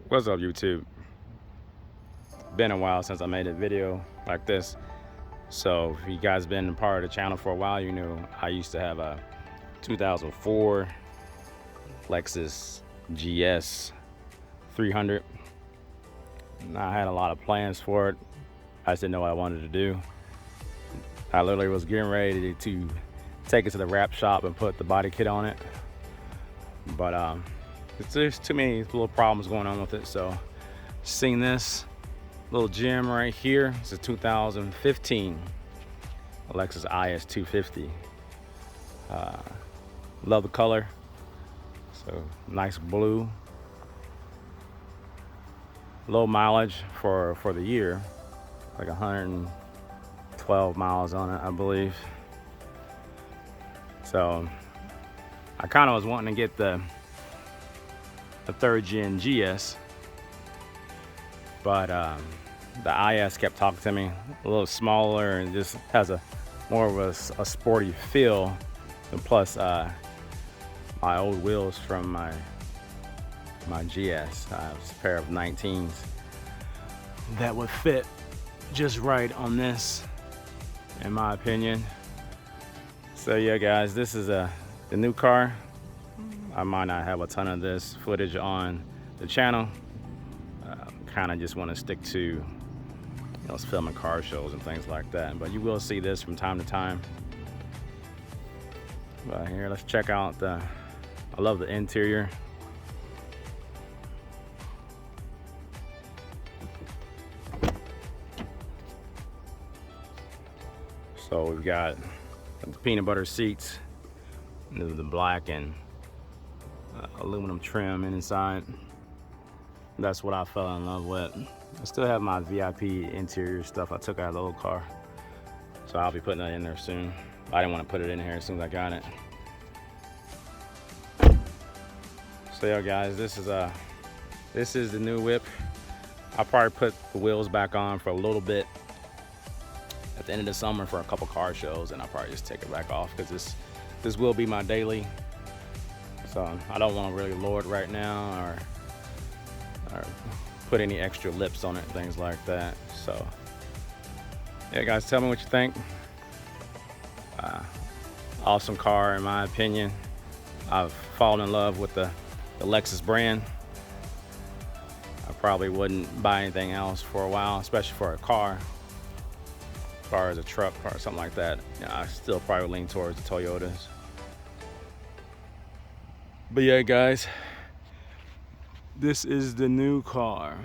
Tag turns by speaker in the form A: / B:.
A: What's up, YouTube? Been a while since I made a video like this. So if you guys been a part of the channel for a while, you know I used to have a 2004 Lexus GS 300. And I had a lot of plans for it. I just didn't know what I wanted to do. I literally was getting ready to take it to the wrap shop and put the body kit on it. But there's too many little problems going on with it. So seeing this little gem right here, it's a 2015 Lexus IS 250. Love the color. So nice blue. Low mileage for the year, like 112 miles on it, I believe. So I kind of was wanting to get the third gen GS, but the IS kept talking to me, a little smaller and just has a more of a sporty feel. And plus my old wheels from my GS, I have a pair of 19s that would fit just right on this, in my opinion. So yeah guys, this is the new car. I might not have a ton of this footage on the channel. Kind of just want to stick to filming car shows and things like that, but you will see this from time to time. But here, let's check out I love the interior. So we've got the peanut butter seats, the black and aluminum trim inside. That's what I fell in love with. I still have my VIP interior stuff I took out of the old car, so I'll be putting that in there soon. I didn't want to put it in here as soon as I got it. So yeah guys, this is the new whip. I'll probably put the wheels back on for a little bit at the end of the summer for a couple car shows, and I'll probably just take it back off because this will be my daily. So I don't want to really lower it right now or put any extra lips on it, things like that. So yeah guys, tell me what you think. Awesome car in my opinion. I've fallen in love with the Lexus brand. I probably wouldn't buy anything else for a while, especially for a car. As far as a truck or something like that, I still probably lean towards the Toyotas. But yeah guys, this is the new car.